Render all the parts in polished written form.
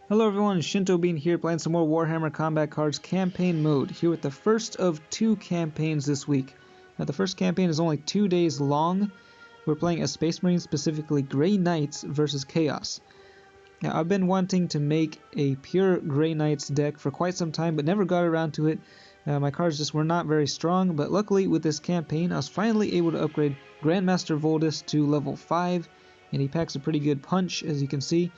Hello everyone, Shinto Bean here playing some more Warhammer Combat Cards Campaign Mode, here with the first of 2 campaigns this week. Now the first campaign is only 2 days long. We're playing as Space Marines, specifically Grey Knights versus Chaos. Now I've been wanting to make a pure Grey Knights deck for quite some time, but never got around to it. My cards just were not very strong, but luckily with this campaign I was finally able to upgrade Master Voldus to level 5, and he packs a pretty good punch, as you can see.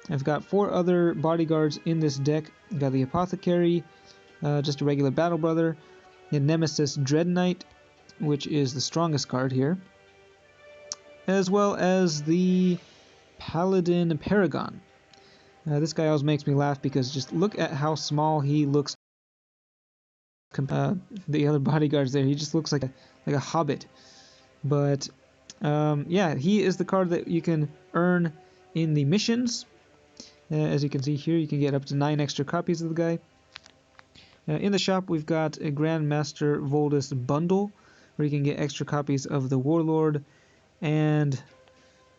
I've got 4 other bodyguards in this deck. I've got the Apothecary, just a regular Battle Brother, the Nemesis Dread Knight, which is the strongest card here, as well as the Paladin Paragon. This guy always makes me laugh because just look at how small he looks. The other bodyguards there, he just looks like a hobbit. But yeah, he is the card that you can earn in the missions. As you can see here, you can get up to 9 extra copies of the guy. In the shop, we've got a Master Voldus bundle, where you can get extra copies of the Warlord and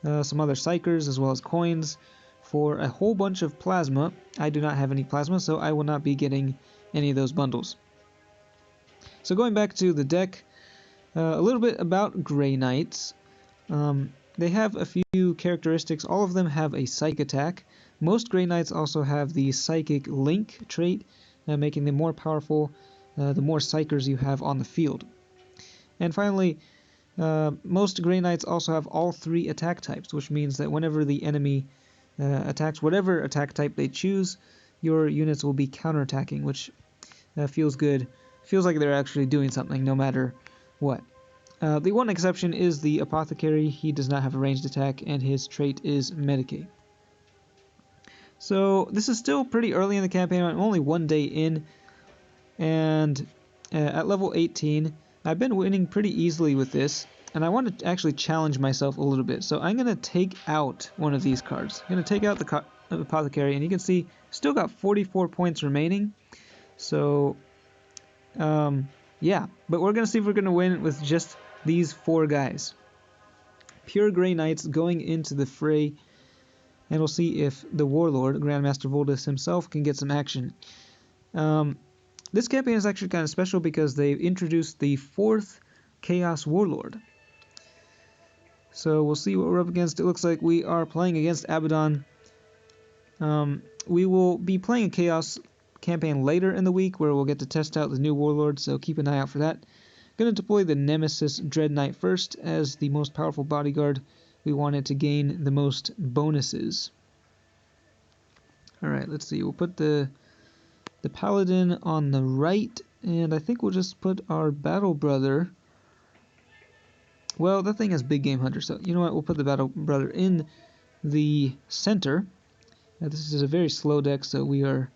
some other Psychers, as well as coins, for a whole bunch of plasma. I do not have any plasma, so I will not be getting any of those bundles. So going back to the deck, a little bit about Grey Knights. They have a few characteristics. All of them have a Psych attack. Most Grey Knights also have the Psychic Link trait, making them more powerful the more Psychers you have on the field. And finally, most Grey Knights also have all 3 attack types, which means that whenever the enemy attacks whatever attack type they choose, your units will be counterattacking, which feels good. Feels like they're actually doing something no matter what. The one exception is the Apothecary. He does not have a ranged attack, and his trait is Medicate. So this is still pretty early in the campaign. I'm only 1 day in, and at level 18, I've been winning pretty easily with this, and I want to actually challenge myself a little bit. So I'm going to take out one of these cards. I'm going to take out the Apothecary, and you can see still got 44 points remaining. So yeah, but we're going to see if we're going to win with just these 4 guys. Pure Grey Knights going into the fray, and we'll see if the Warlord, Grandmaster Voldus himself, can get some action. This campaign is actually kind of special because they've introduced the 4th Chaos Warlord. So we'll see what we're up against. It looks like we are playing against Abaddon. We will be playing a Chaos campaign later in the week where we'll get to test out the new Warlord, so keep an eye out for that. Going to deploy the Nemesis Dread Knight first as the most powerful bodyguard. We want it to gain the most bonuses. Alright, let's see. We'll put the Paladin on the right, and I think we'll just put our Battle Brother. Well, that thing has Big Game Hunter, so you know what? We'll put the Battle Brother in the center. Now, this is a very slow deck, so we are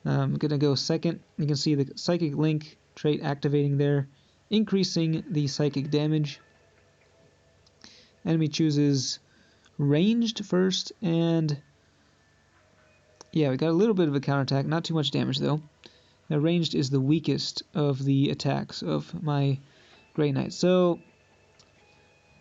going to go second. You can see the Psychic Link trait activating there, increasing the psychic damage. Enemy chooses ranged first, and yeah, we got a little bit of a counterattack, not too much damage though. Now ranged is the weakest of the attacks of my Grey Knight, so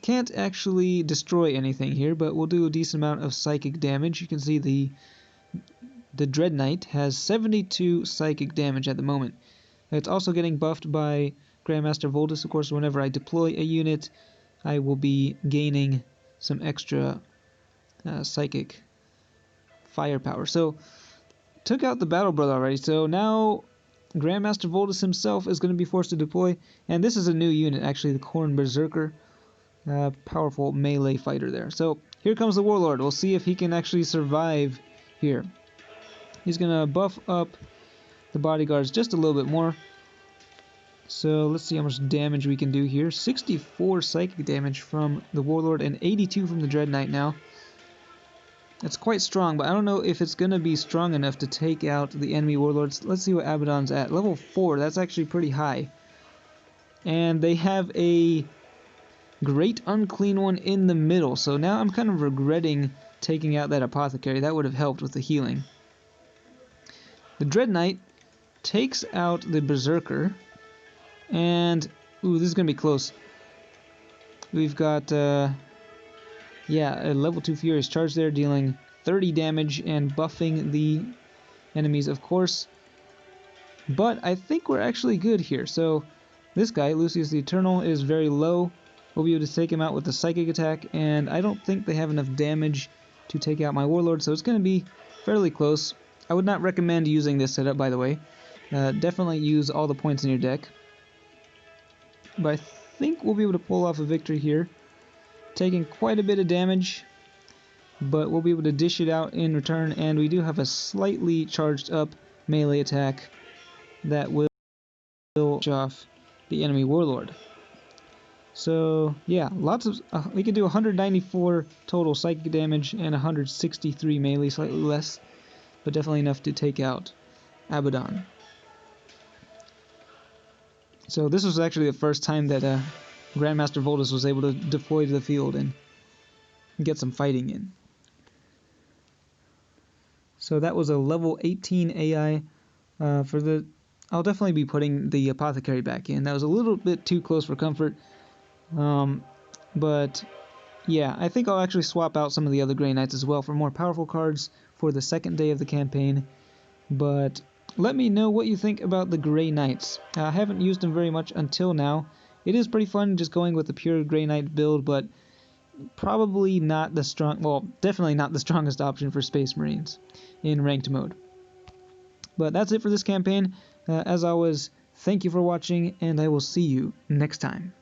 can't actually destroy anything here, but we'll do a decent amount of psychic damage. You can see the Dread Knight has 72 psychic damage at the moment. It's also getting buffed by Grandmaster Voldus. Of course, whenever I deploy a unit, I will be gaining some extra psychic firepower. So, took out the Battle Brother already, so now Grandmaster Voldus himself is going to be forced to deploy, and this is a new unit, actually, the Khorne Berserker. Powerful melee fighter there. So, here comes the Warlord. We'll see if he can actually survive here. He's going to buff up the bodyguards just a little bit more. So let's see how much damage we can do here. 64 psychic damage from the Warlord and 82 from the Dread Knight now. That's quite strong, but I don't know if it's going to be strong enough to take out the enemy Warlords. Let's see what Abaddon's at. Level 4, that's actually pretty high. And they have a Great Unclean One in the middle, so now I'm kind of regretting taking out that Apothecary. That would have helped with the healing. The Dread Knight takes out the Berserker, and ooh, this is gonna be close. We've got yeah, a level 2 Furious Charge there, dealing 30 damage and buffing the enemies, of course. But I think we're actually good here. So this guy, Lucius the Eternal, is very low. We'll be able to take him out with the psychic attack, and I don't think they have enough damage to take out my warlord, so it's going to be fairly close. I would not recommend using this setup, by the way. Definitely use all the points in your deck. But I think we'll be able to pull off a victory here. Taking quite a bit of damage, but we'll be able to dish it out in return, and we do have a slightly charged up melee attack that will finish off the enemy warlord. So yeah, lots of we can do 194 total psychic damage and 163 melee, slightly less, but definitely enough to take out Abaddon. So this was actually the first time that Grandmaster Voldus was able to deploy to the field and get some fighting in. So that was a level 18 AI for the... I'll definitely be putting the Apothecary back in. That was a little bit too close for comfort. But yeah, I think I'll actually swap out some of the other Grey Knights as well for more powerful cards for the second day of the campaign. But let me know what you think about the Grey Knights. I haven't used them very much until now. It is pretty fun just going with the pure Grey Knight build, but probably not the definitely not the strongest option for Space Marines in ranked mode. But that's it for this campaign. As always, thank you for watching, and I will see you next time.